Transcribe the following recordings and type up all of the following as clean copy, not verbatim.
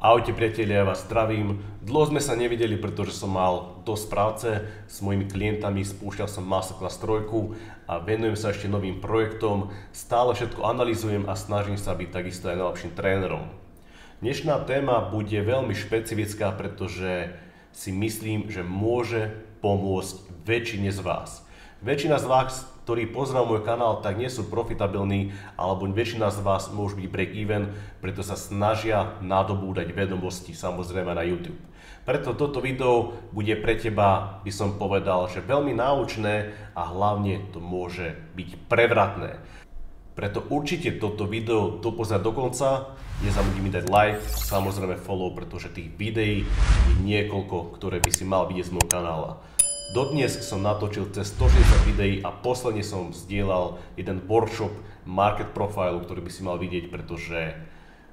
Ahojte priatelia, ja vás zdravím. Dlho sme sa nevideli, pretože som mal dosť práce s mojimi klientami, spúšťal som Masterclass 3 a venujem sa ešte novým projektom. Stále všetko analyzujem a snažím sa byť takisto aj najlepším trénerom. Dnešná téma bude veľmi špecifická, pretože si myslím, že môže pomôcť väčšine z vás. Väčšina z vás, ktorí pozerajú môj kanál, tak nie sú profitabilní, alebo väčšina z vás môže byť break-even, preto sa snažia nadobúdať vedomosti, samozrejme na YouTube. Preto toto video bude pre teba, by som povedal, že veľmi náučné a hlavne to môže byť prevratné. Preto určite toto video dopozerať do konca, nezabudni mi dať like, samozrejme follow, pretože tých videí je niekoľko, ktoré by si mal vidieť z môjho kanála. Dodnes som natočil cez 160 videí a posledne som zdieľal jeden workshop Market Profilu, ktorý by si mal vidieť, pretože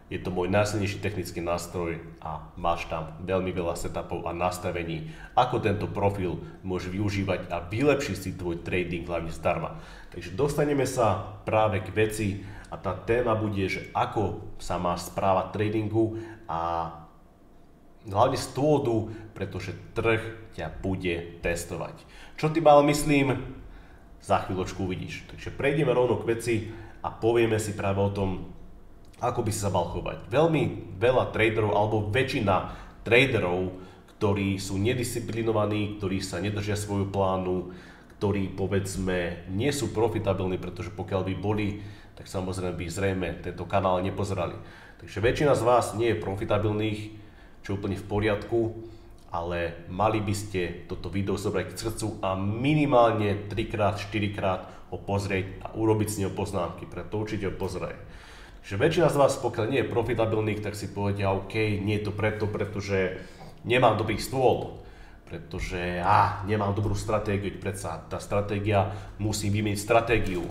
je to môj najsilnejší technický nástroj a máš tam veľmi veľa setupov a nastavení, ako tento profil môžeš využívať a vylepšiť si tvoj trading hlavne zdarma. Takže dostaneme sa práve k veci a tá téma bude, že ako sa máš správať tradingu a hlavne z dôvodu, pretože trh ťa bude testovať. Čo ty ale myslím, za chvíľočku uvidíš. Takže prejdeme rovno k veci a povieme si práve o tom, ako by si sa mal chovať. Veľmi veľa traderov, alebo väčšina traderov, ktorí sú nedisciplinovaní, ktorí sa nedržia svoju plánu, ktorí povedzme nie sú profitabilní, pretože pokiaľ by boli, tak samozrejme by zrejme tento kanál nepozerali. Takže väčšina z vás nie je profitabilných, čo je úplne v poriadku, ale mali by ste toto video zobrať k srdcu a minimálne 3-4 krát ho pozrieť a urobiť s neho poznámky, preto určite ho pozrieť. Takže väčšina z vás, pokiaľ nie je profitabilných, tak si povedia, OK, nie je to preto, pretože nemám dobrý stôl, pretože nemám dobrú stratégiu, predsa tá stratégia musí vymeniť stratégiu.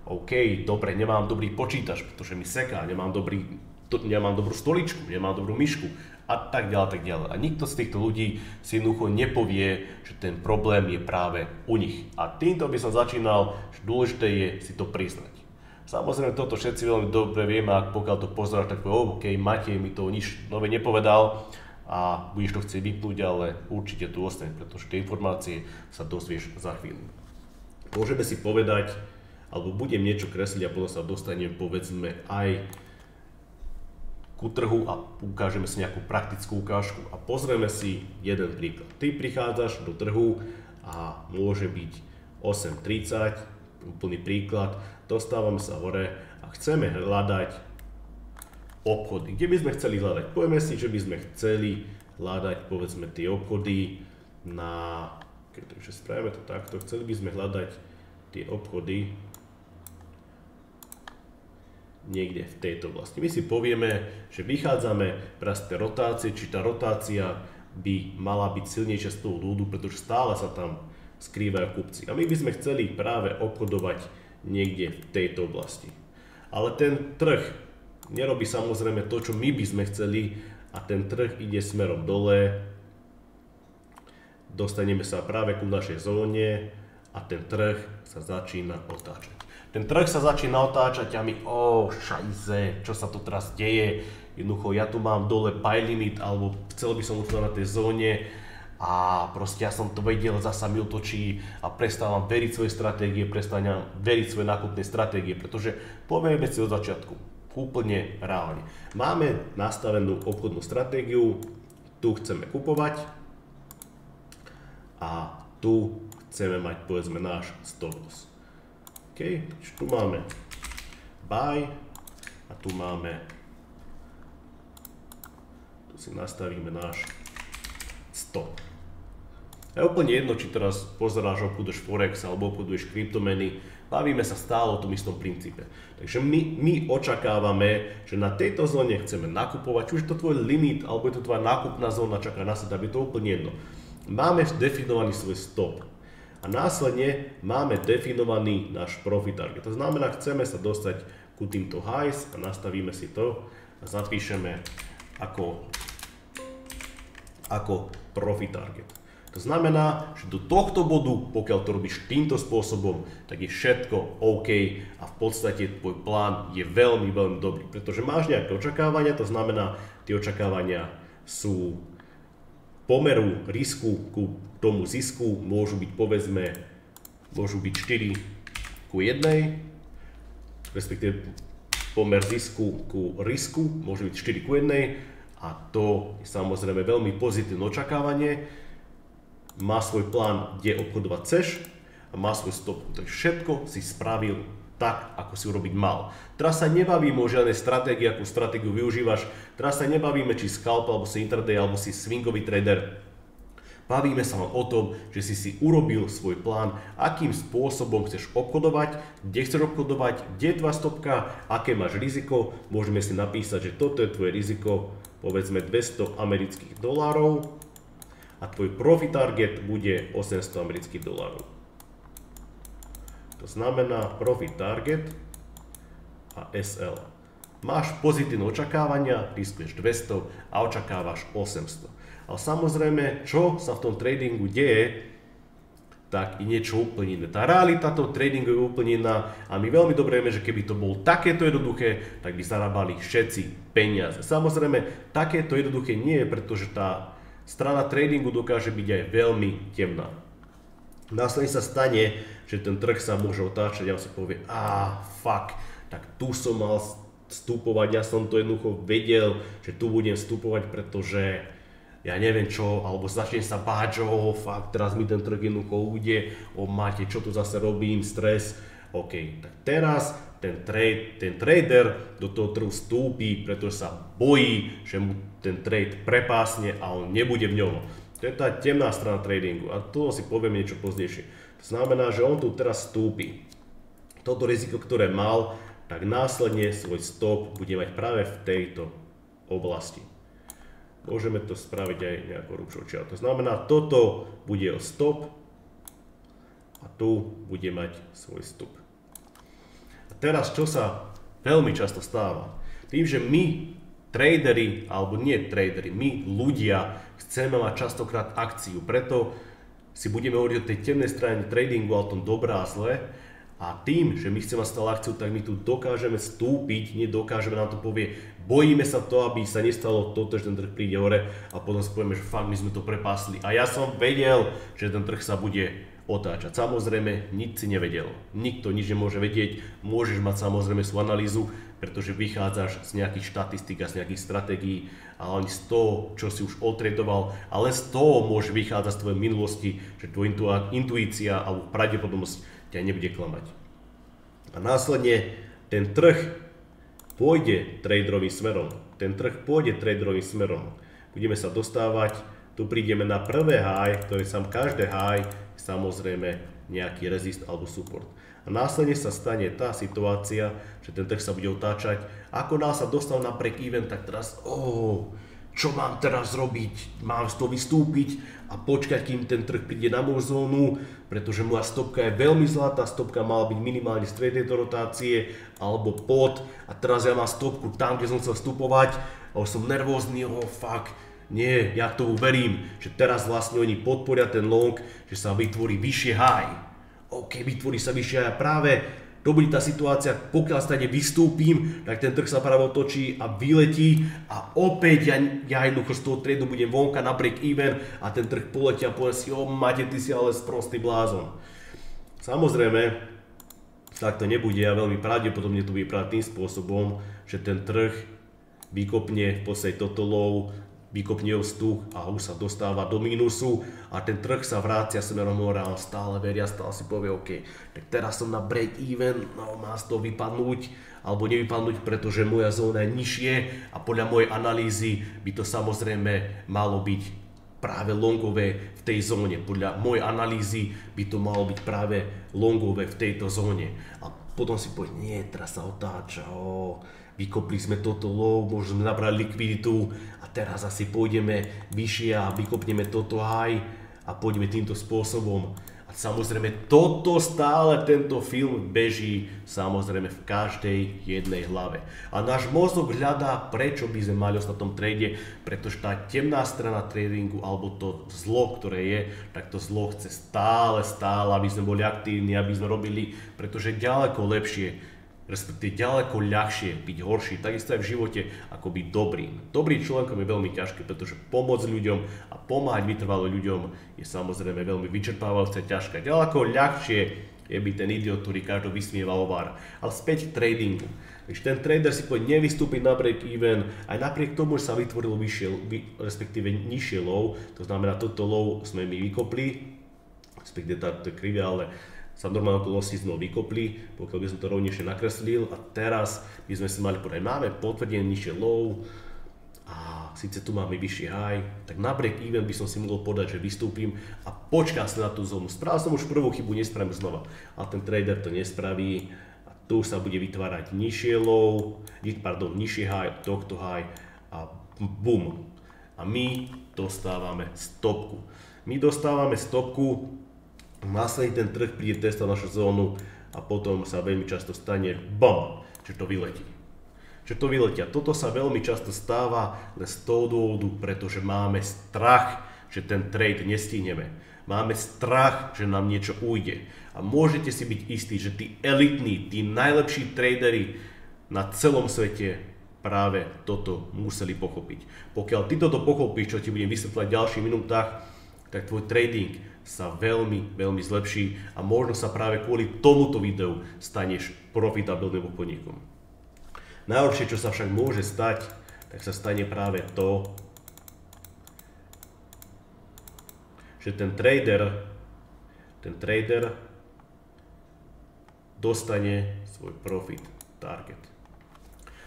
OK, dobre, nemám dobrý počítač, pretože mi seká, nemám dobrú stoličku, nemám dobrú myšku a tak ďalej, tak ďalej. A nikto z týchto ľudí si jednoducho nepovie, že ten problém je práve u nich. A týmto by som začínal, že dôležité je si to priznať. Samozrejme, toto všetci veľmi dobre vieme, a pokiaľ to pozeráš, tak OK, Matej mi to nič nové nepovedal a budeš to chcieť vypnúť, ale určite tu ostane, pretože tie informácie sa dozvieš za chvíľu. Môžeme si povedať, alebo budem niečo kresliť a potom sa dostanem povedzme aj ku trhu a ukážeme si nejakú praktickú ukážku a pozrieme si jeden príklad. Ty prichádzaš do trhu a môže byť 8:30, úplný príklad, dostávame sa hore a chceme hľadať obchody. Kde by sme chceli hľadať? Povieme si, že by sme chceli hľadať povedzme tie obchody na, takže spravíme to takto, chceli by sme hľadať tie obchody niekde v tejto oblasti. My si povieme, že vychádzame z tej rotácie, či tá rotácia by mala byť silnejšia z toho dôvodu, pretože stále sa tam skrývajú kupci. A my by sme chceli práve obchodovať niekde v tejto oblasti. Ale ten trh nerobí samozrejme to, čo my by sme chceli a ten trh ide smerom dole. Dostaneme sa práve ku našej zóne a ten trh sa začína otáčať. Ten trh sa začína otáčať a my, šajze, čo sa tu teraz deje. Jednoducho, ja tu mám dole buy limit, alebo chcel by som už na tej zóne a proste ja som to vedel, zasa mi otočí a prestávam veriť svoje stratégie, prestávam veriť svoje nákupné stratégie, pretože povieme si od začiatku, úplne reálne. Máme nastavenú obchodnú stratégiu, tu chceme kupovať a tu chceme mať povedzme náš stop loss. OK, tu máme buy a tu si nastavíme náš stop. Je úplne jedno, či teraz pozeráš, obchoduješ Forex alebo obchoduješ kryptomeny, bavíme sa stále o tom istom princípe. Takže my očakávame, že na tejto zóne chceme nakupovať, či už je to tvoj limit alebo je to tvoja nákupná zóna, čaká na seba, je to úplne jedno. Máme definovaný svoj stop. A následne máme definovaný náš profit target. To znamená, chceme sa dostať ku týmto highs a nastavíme si to a zapíšeme ako profit target. To znamená, že do tohto bodu, pokiaľ to robíš týmto spôsobom, tak je všetko OK a v podstate tvoj plán je veľmi, veľmi dobrý, pretože máš nejaké očakávania, to znamená, tie očakávania sú pomeru risku ku tomu zisku, môžu byť povedzme, môžu byť 4 ku 1, respektíve pomer zisku ku risku môže byť 4 ku 1 a to je samozrejme veľmi pozitívne očakávanie. Má svoj plán, kde obchodovať chceš a má svoj stop. Takže všetko si spravil tak, ako si urobiť mal. Teraz sa nebavíme o žiadnej stratégii, akú stratégiu využívaš. Teraz sa nebavíme, či scalp, alebo si intraday, alebo si swingový trader. Bavíme sa o tom, že si urobil svoj plán, akým spôsobom chceš obchodovať, kde chceš obchodovať, kde je tvoja stopka, aké máš riziko. Môžeme si napísať, že toto je tvoje riziko, povedzme $200 a tvoj profit target bude $800. To znamená profit target a SL. Máš pozitívne očakávania, riskuješ 200 a očakávaš 800. Ale samozrejme, čo sa v tom tradingu deje, tak je niečo úplne iné. Tá realita toho tradingu je úplne iná a my veľmi dobre vieme, že keby to bolo takéto jednoduché, tak by zarábali všetci peniaze. Samozrejme, takéto jednoduché nie je, pretože tá strana tradingu dokáže byť aj veľmi temná. Následne sa stane, že ten trh sa môže otáčať a on si povie, fuck, tak tu som mal vstupovať, ja som to jednoducho vedel, že tu budem vstupovať, pretože ja neviem čo, alebo začnem sa báť, že fakt, teraz mi ten trh jednoducho ujde, máte, čo tu zase robím, stres. OK, tak teraz ten trader do toho trhu vstúpi, pretože sa bojí, že mu ten trade prepásne a on nebude v ňom. To je tá temná strana tradingu a to si poviem niečo pozdejšie. To znamená, že on tu teraz vstúpi. Toto riziko, ktoré mal, tak následne svoj stop bude mať práve v tejto oblasti. Môžeme to spraviť aj nejakou rúbšou čiarou. To znamená, toto bude o stop a tu bude mať svoj vstup. A teraz, čo sa veľmi často stáva? Tým, že my, tradery, alebo nie tradery, my ľudia chceme mať častokrát akciu, preto si budeme hovoriť o tej temnej strane tradingu, o tom dobrá a zlé. A tým, že my chceme stále akciu, tak my tu dokážeme vstúpiť, nedokážeme, nám to povie, bojíme sa to, aby sa nestalo toto, že ten trh príde hore a potom si povieme, že fakt my sme to prepásli. A ja som vedel, že ten trh sa bude otáčať. Samozrejme, nič si nevedel. Nikto nič nemôže vedieť, môžeš mať samozrejme svoju analýzu, pretože vychádzaš z nejakých štatistík a z nejakých stratégií, ale ani z toho, čo si už otradoval, ale z toho môže vychádzať z tvojej minulosti, že tvoja intuícia alebo pravdepodobnosť ťa nebude klamať. A následne ten trh pôjde traderovým smerom. Budeme sa dostávať, tu prídeme na prvé high, ktoré sam každé high, samozrejme nejaký resist alebo support. A následne sa stane tá situácia, že ten trh sa bude otáčať. Ako nás sa dostal na break even, tak teraz, čo mám teraz robiť? Mám z toho vystúpiť a počkať, kým ten trh príde na moju zónu, pretože moja stopka je veľmi zlá, tá stopka mala byť minimálne z tejto rotácie alebo pod a teraz ja mám stopku tam, kde som chcel vstupovať a už som nervózny, fuck, nie, ja tomu verím, že teraz vlastne oni podporia ten long, že sa vytvorí vyššie high. OK, vytvorí sa vyššie high a práve to bude tá situácia, pokiaľ stane vystúpim, tak ten trh sa práve otočí a vyletí a opäť ja jednoducho z toho tradu budem vonka na break even a ten trh poletí a povie si, máte, ty si ale sprostý blázon. Samozrejme, tak to nebude a veľmi pravdepodobne to bude práve tým spôsobom, že ten trh vykopne v podstate toto low, vykopne ho vzduch a už sa dostáva do mínusu a ten trh sa vrácia smerom hore a on stále veria, stále si povie OK, tak teraz som na break even, má z toho vypadnúť alebo nevypadnúť, pretože moja zóna je nižšie a podľa mojej analýzy by to samozrejme malo byť práve longové v tej zóne. Podľa mojej analýzy by to malo byť práve longové v tejto zóne. A potom si povie, nie, teraz sa otáča, vykopli sme toto low, možno sme nabrali likviditu a teraz asi pôjdeme vyššie a vykopneme toto high a pôjdeme týmto spôsobom. A Samozrejme, toto stále tento film beží samozrejme v každej jednej hlave. A náš mozog hľadá, prečo by sme mali ostať v tom trade, pretože tá temná strana tradingu, alebo to zlo, ktoré je, tak to zlo chce stále, aby sme boli aktívni, aby sme robili, pretože ďaleko lepšie, respektíve ďaleko ľahšie byť horší, takisto aj v živote, ako byť dobrým. Dobrým človekom je veľmi ťažké, pretože pomôcť ľuďom a pomáhať vytrvalo ľuďom je samozrejme veľmi vyčerpávajúce, ťažké. Ďaleko ľahšie je byť ten idiot, ktorý každý vysmieva ovára. Ale späť k tradingu. Když ten trader si povie nevystúpiť na break even, aj napriek tomu, že sa vytvorilo respektíve nižšie low, to znamená, toto low sme my vykopli, respektíve to je krivé, ale sa normálne okolnosti znova vykopli, pokiaľ by som to rovnejšie nakreslil a teraz by sme si mali povedať, máme potvrdené nižšie low a síce tu máme vyšší high, tak na break even by som si mohol povedať, že vystúpim a počkám sa na tú zónu. Spravil som už prvú chybu, nespravím znova, ale ten trader to nespraví a tu sa bude vytvárať nižšie low, nižšie high, tohto high a bum. A my dostávame stopku. Následne ten trh príde testovať našu zónu a potom sa veľmi často stane BAM, že to vyletí. Toto sa veľmi často stáva len z toho dôvodu, pretože máme strach, že ten trade nestihneme. Máme strach, že nám niečo ujde. A môžete si byť istí, že tí elitní, tí najlepší tradery na celom svete práve toto museli pochopiť. Pokiaľ ty toto pochopíš, čo ti budem vysvetľovať v ďalších minútach, tak tvoj trading sa veľmi zlepší a možno sa práve kvôli tomuto videu staneš profitabilným obchodníkom. Najhoršie, čo sa však môže stať, tak sa stane práve to, že ten trader dostane svoj profit target.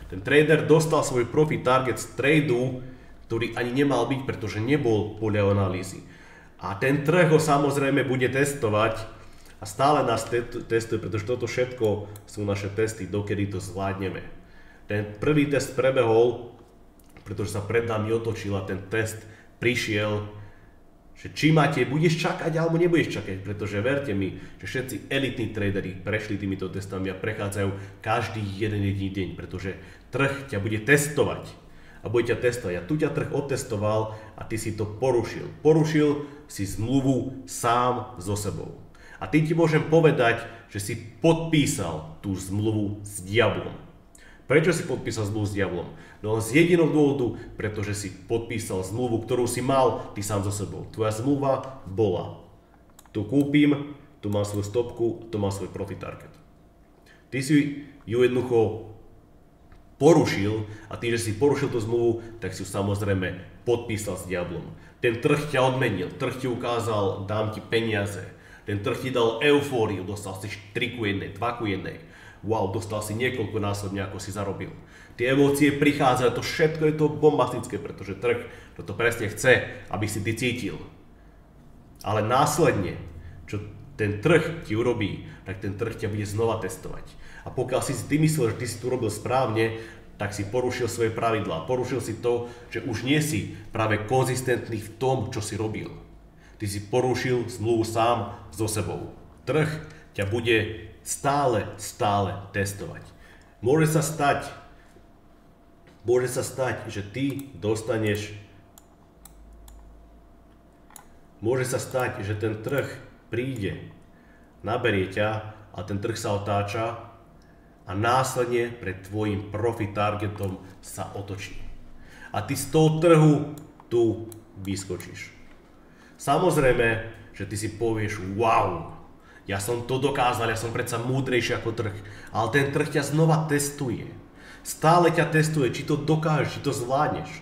Ten trader dostal svoj profit target z tradu, ktorý ani nemal byť, pretože nebol podľa analýzy. A ten trh ho samozrejme bude testovať a stále nás testuje, pretože toto všetko sú naše testy, dokedy to zvládneme. Ten prvý test prebehol, pretože sa pred nami otočil a ten test prišiel, že či budeš čakať alebo nebudeš čakať, pretože verte mi, že všetci elitní tradery prešli týmito testami a prechádzajú každý jeden jediný deň, pretože trh ťa bude testovať. A bude ťa testovať. A tu ťa trh otestoval a ty si to porušil. Porušil si zmluvu sám so sebou. A ty ti môžem povedať, že si podpísal tú zmluvu s diablom. Prečo si podpísal zmluvu s diablom? No z jediného dôvodu, pretože si podpísal zmluvu, ktorú si mal ty sám so sebou. Tvoja zmluva bola: tu kúpim, tu mám svoju stopku, tu mám svoj profit target. Ty si ju jednoducho porušil a tým, že si porušil tú zmluvu, tak si ju samozrejme podpísal s diablom. Ten trh ťa odmenil, trh ti ukázal, dám ti peniaze. Ten trh ti dal eufóriu, dostal si 3:1, 2:1. Wow, dostal si niekoľko násobne, ako si zarobil. Tie emócie prichádzajú, to všetko je to bombastické, pretože trh toto presne chce, aby si ty cítil. Ale následne, čo ten trh ti urobí, tak ten trh ťa bude znova testovať. A pokiaľ si ty myslel, že ty si tu robil správne, tak si porušil svoje pravidlá. Porušil si to, že už nie si práve konzistentný v tom, čo si robil. Ty si porušil zmluvu sám so sebou. Trh ťa bude stále testovať. Môže sa stať, že ty dostaneš. Môže sa stať, že ten trh príde, naberie ťa a ten trh sa otáča a následne pred tvojim profit targetom sa otočí. A ty z toho trhu tu vyskočíš. Samozrejme, že ty si povieš, wow, ja som to dokázal, ja som predsa múdrejší ako trh, ale ten trh ťa znova testuje. Stále ťa testuje, či to dokážeš, či to zvládneš.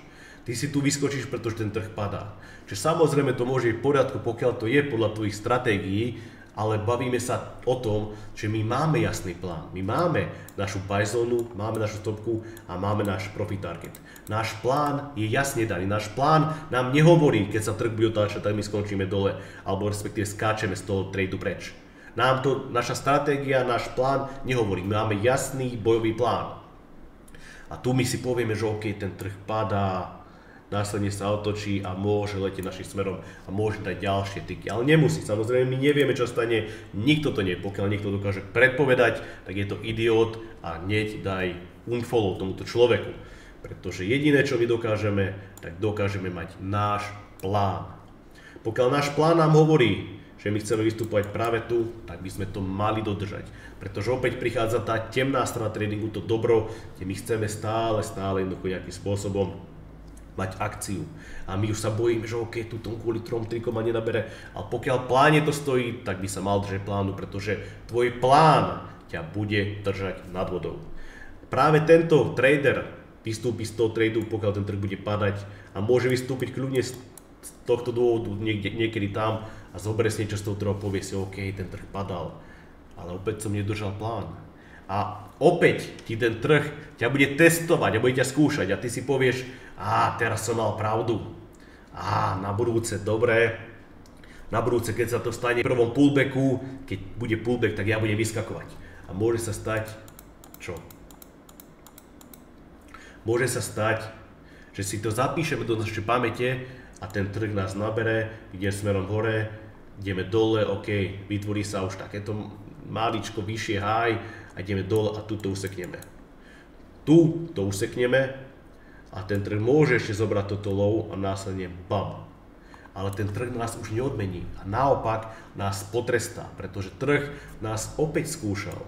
Ty si tu vyskočíš, pretože ten trh padá. Čiže samozrejme to môže byť v poriadku, pokiaľ to je podľa tvojich stratégií, ale bavíme sa o tom, že my máme jasný plán. My máme našu buy zónu, máme našu stopku a máme náš profit target. Náš plán je jasne daný. Náš plán nám nehovorí, keď sa trh bude otáčať, tak my skončíme dole, alebo respektíve skáčeme z toho tradu preč. Nám to naša stratégia, náš plán nehovorí. My máme jasný bojový plán. A tu my si povieme, že OK, ten trh padá, následne sa otočí a môže letieť našim smerom a môže dať ďalšie tyky. Ale nemusí, samozrejme my nevieme, čo stane, nikto to nie. Pokiaľ niekto dokáže predpovedať, tak je to idiot a hneď daj unfollow tomuto človeku. Pretože jediné, čo my dokážeme, tak dokážeme mať náš plán. Pokiaľ náš plán nám hovorí, že my chceme vystupovať práve tu, tak by sme to mali dodržať. Pretože opäť prichádza tá temná strana tradingu, to dobro, kde my chceme stále jednoducho nejakým spôsobom mať akciu. A my už sa bojíme, že OK, tu kvôli 3 trikom ma nenabere. Ale pokiaľ pláne to stojí, tak by sa mal držať plánu, pretože tvoj plán ťa bude držať nad vodou. Práve tento trader vystúpi z toho tradu, pokiaľ ten trh bude padať a môže vystúpiť kľudne z tohto dôvodu niekedy tam a zoberie si niečo z toho trhu a povie si, OK, ten trh padal, ale opäť som nedržal plán. A opäť ti ten trh ťa bude testovať a bude ťa skúšať a ty si povieš, teraz som mal pravdu. Na budúce, dobre. Na budúce, keď sa to stane v prvom pullbacku, keď bude pullback, tak ja budem vyskakovať. A môže sa stať, čo? Môže sa stať, že si to zapíšeme do našej pamäte a ten trh nás nabere, ide smerom hore, ideme dole, OK, vytvorí sa už takéto maličko vyššie high a ideme dole a tu to usekneme. Tu to usekneme a ten trh môže ešte zobrať toto low a následne bam. Ale ten trh nás už neodmení a naopak nás potrestá, pretože trh nás opäť skúšal.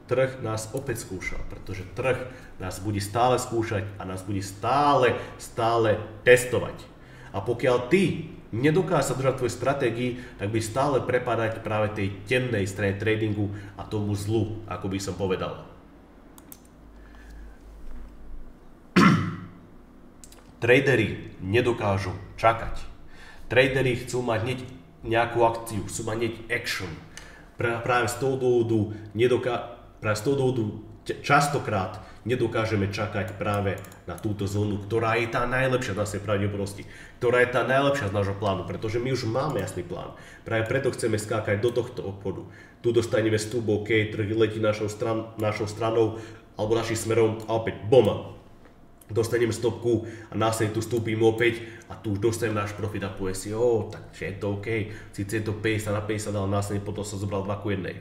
Pretože trh nás bude stále skúšať a nás bude stále testovať. A pokiaľ ty nedokáže sa držať tvojej stratégii, tak by stále prepadať práve tej temnej strane tradingu a tomu zlu, ako by som povedal. Tradery nedokážu čakať. Tradery chcú mať hneď nejakú akciu, chcú mať hneď action. Práve z toho dôvodu častokrát nedokážeme čakať práve na túto zónu, ktorá je tá najlepšia z našej pravdepodobnosti, ktorá je tá najlepšia z nášho plánu, pretože my už máme jasný plán. Práve preto chceme skákať do tohto obchodu. Tu dostaneme vstup, OK, trh letí našou stranou alebo našim smerom a opäť boma. Dostaneme stopku a následne tu vstúpime opäť a tu už dostaneme náš profit a povie si, takže je to OK, síce je to 50 na 50, ale následne potom som zobral 2:1.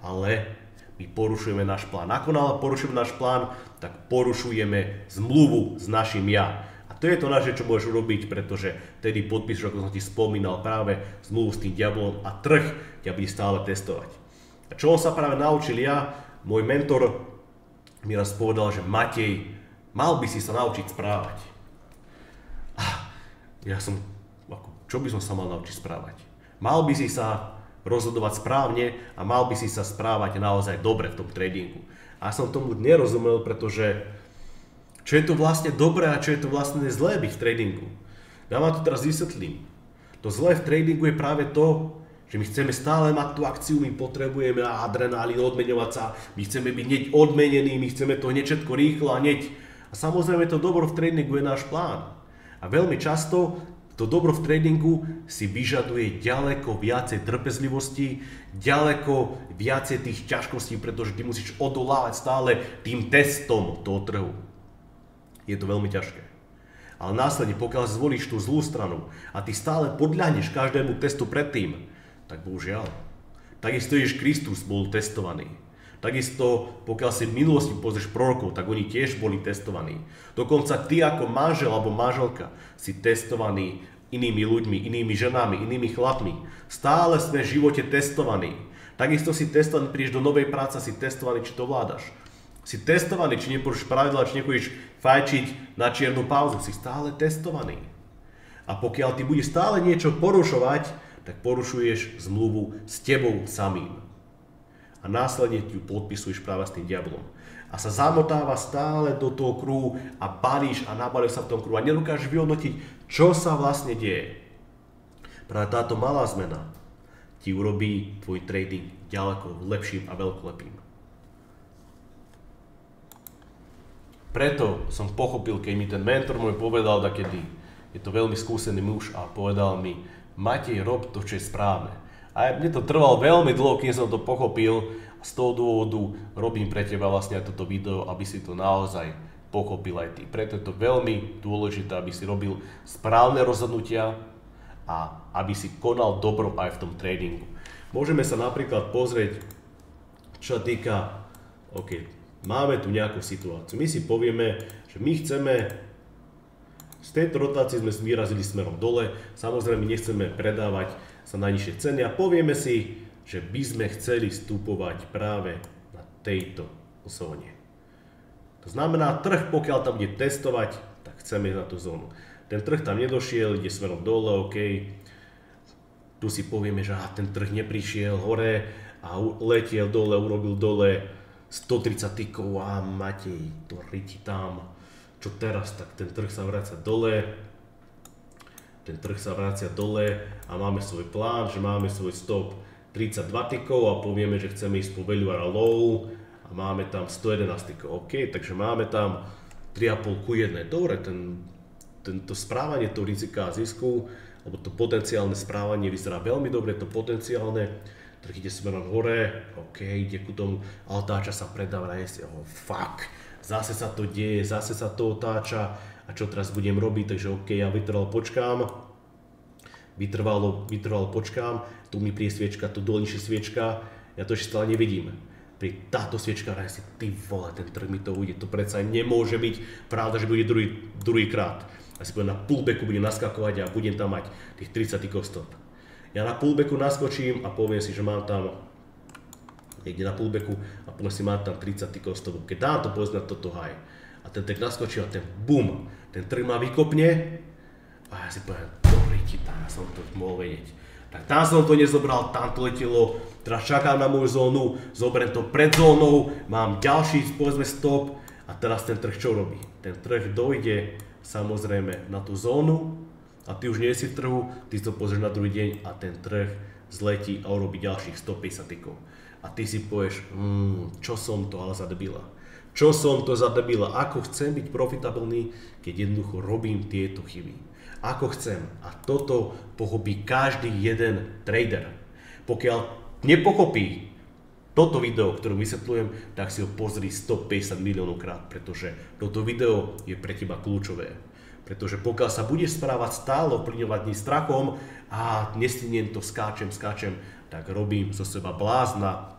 Ale my porušujeme náš plán. Ako náhle porušujeme náš plán, tak porušujeme zmluvu s našim ja. A to je to naše, čo môžeš urobiť, pretože vtedy podpíšeš, ako som ti spomínal, práve zmluvu s tým diablom a trh ťa bude stále testovať. A čo sa práve naučil ja, môj mentor mi raz povedal, že Matej, mal by si sa naučiť správať. Čo by som sa mal naučiť správať? Mal by si sa rozhodovať správne a mal by si sa správať naozaj dobre v tom tradingu. A som tomu nerozumel, pretože čo je to vlastne dobré a čo je to vlastne zlé byť v tradingu. Ja vám to teraz vysvetlím. To zlé v tradingu je práve to, že my chceme stále mať tú akciu, my potrebujeme adrenalín, odmeňovať sa, my chceme byť hneď odmenení, my chceme to hneď všetko rýchlo a hneď. A samozrejme to dobro v tradingu je náš plán. A veľmi často to dobro v tradingu si vyžaduje ďaleko viacej trpezlivosti, ďaleko viacej tých ťažkostí, pretože ty musíš odolávať stále tým testom toho trhu. Je to veľmi ťažké. Ale následne, pokiaľ zvolíš tú zlú stranu a ty stále podľahneš každému testu predtým, tak bohužiaľ. Takisto Ježiš Kristus bol testovaný. Takisto, pokiaľ si v minulosti pozrieš prorokov, tak oni tiež boli testovaní. Dokonca ty ako manžel alebo manželka si testovaní inými ľuďmi, inými ženami, inými chlapmi. Stále sme v živote testovaní. Takisto si testovaný, prídeš do novej práce, si testovaný, či to vládaš. Si testovaný, či neporušíš pravidlá, či nechodíš fajčiť na čiernu pauzu. Si stále testovaný. A pokiaľ ty budeš stále niečo porušovať, tak porušuješ zmluvu s tebou samým. A následne ju podpisuješ práve s tým diablom. A sa zamotáva stále do toho kruhu a balíš a nabalíš sa v tom kruhu a nedokážeš vyhodnotiť, čo sa vlastne deje. Práve táto malá zmena ti urobí tvoj trading ďaleko lepším a veľkolepým. Preto som pochopil, keď mi ten mentor môj povedal takedy, je to veľmi skúsený muž a povedal mi, Matej, rob to, čo je správne. A mne to trvalo veľmi dlho, kým som to pochopil a z toho dôvodu robím pre teba vlastne toto video, aby si to naozaj pochopil aj ty. Preto je to veľmi dôležité, aby si robil správne rozhodnutia a aby si konal dobro aj v tom tradingu. Môžeme sa napríklad pozrieť, čo sa týka, máme tu nejakú situáciu. My si povieme, že my chceme, z tejto rotácie sme vyrazili smerom dole, samozrejme nechceme predávať sa na nižšie ceny a povieme si, že by sme chceli vstupovať práve na tejto zóne. To znamená, trh, pokiaľ tam bude testovať, tak chceme ísť na tú zónu. Ten trh tam nedošiel, ide smerom dole, Tu si povieme, že ten trh neprišiel hore a letiel dole, urobil dole 130 tikov a Matej, to riti tam. Čo teraz? Tak ten trh sa vracia dole. A máme svoj plán, že máme svoj stop 32 tikov a povieme, že chceme ísť po value a low a máme tam 111 tikov. Takže máme tam 3,5:1. Dobre, tento správanie toho rizika a zisku, alebo to potenciálne správanie vyzerá veľmi dobre, to potenciálne, trh ide smerom hore, ide ku tomu, a otáča sa, predáva, fuck, zase sa to deje, zase sa to otáča, a čo teraz budem robiť, takže ja vytrvalo počkám, tu mi príde sviečka, tu dolnejšia sviečka, ja to ešte stále nevidím. Pri táto sviečka, si ty vole, ten trh mi to ujde, to predsa nemôže byť pravda, že bude druhý krát. Asi na pullbacku budem naskakovať a budem tam mať tých 30 tikov stop. Ja na pullbacku naskočím a poviem si, že mám tam niekde na pullbacku a poviem si, mám tam 30 tikov stop. Keď dám to povedzme na toto high a ten trh naskočí a ten boom, ten trh ma vykopne a ja si poviem, dobrý ti, tam som to mohol vedieť. Tak tam som to nezobral, tam to letelo, teraz čakám na moju zónu, zoberiem to pred zónou, mám ďalší povedzme stop a teraz ten trh čo robí? Ten trh dojde samozrejme na tú zónu a ty už nie si v trhu, ty to pozrieš na druhý deň a ten trh zletí a urobí ďalších 150 tikov. A ty si povieš, čo som to ale za debila? Čo som to za debila? Ako chcem byť profitabilný, keď jednoducho robím tieto chyby? Ako chcem? A toto pochopí každý jeden trader. Pokiaľ nepochopí toto video, ktoré vysvetľujem, tak si ho pozri 150 miliónov krát, pretože toto video je pre teba kľúčové. Pretože pokiaľ sa budeš správať stále ovplyvňovať strachom a nestiniem to, skáčem, tak robím zo seba blázna.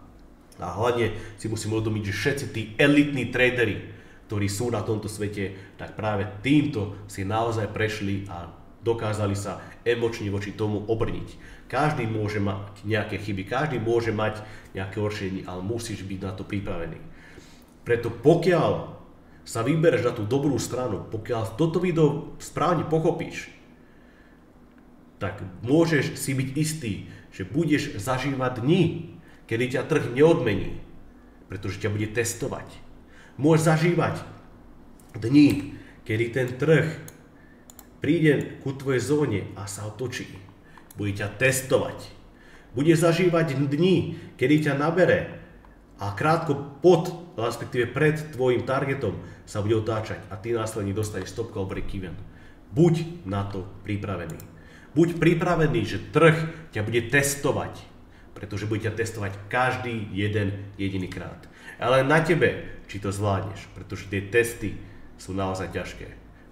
A hlavne si musím uvedomiť, že všetci tí elitní tradery, ktorí sú na tomto svete, tak práve týmto si naozaj prešli a dokázali sa emočne voči tomu obrniť. Každý môže mať nejaké chyby, každý môže mať nejaké horšenie, ale musíš byť na to pripravený. Preto pokiaľ sa vybereš na tú dobrú stranu, pokiaľ toto video správne pochopíš, tak môžeš si byť istý, že budeš zažívať dni, kedy ťa trh neodmení, pretože ťa bude testovať. Môžeš zažívať dni, kedy ten trh príde ku tvojej zóne a sa otočí. Bude ťa testovať. Bude zažívať dni, kedy ťa nabere a krátko respektíve pred tvojim targetom sa bude otáčať a ty následne dostaneš stopku alebo break-even. Buď na to pripravený. Buď pripravený, že trh ťa bude testovať, pretože bude ťa testovať každý jeden jediný krát. Ale na tebe, či to zvládneš, pretože tie testy sú naozaj ťažké.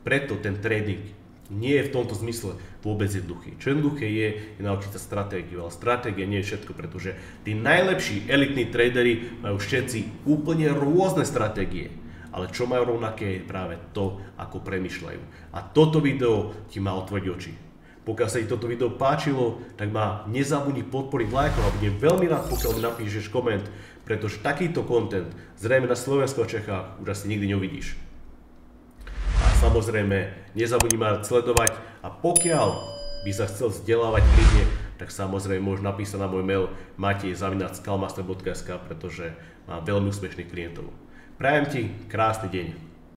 Preto ten trading nie je v tomto zmysle vôbec jednoduchý. Čo jednoduché je naučiť sa stratégiu, ale stratégia nie je všetko, pretože tí najlepší elitní tradery majú všetci úplne rôzne stratégie. Ale čo majú rovnaké je práve to, ako premýšľajú. A toto video ti má otvoriť oči. Pokiaľ sa ti toto video páčilo, tak ma nezabudni podporiť lajkom a budem veľmi rád, pokiaľ mi napíšeš koment, pretože takýto content zrejme na Slovensku a Čechách už asi nikdy neuvidíš. A samozrejme, nezabudni ma sledovať a pokiaľ by sa chcel vzdelávať klidne, tak samozrejme môžeš napísať na môj mail matej@skalmaster.sk, pretože mám veľmi úspešných klientov. Prajem ti krásny deň.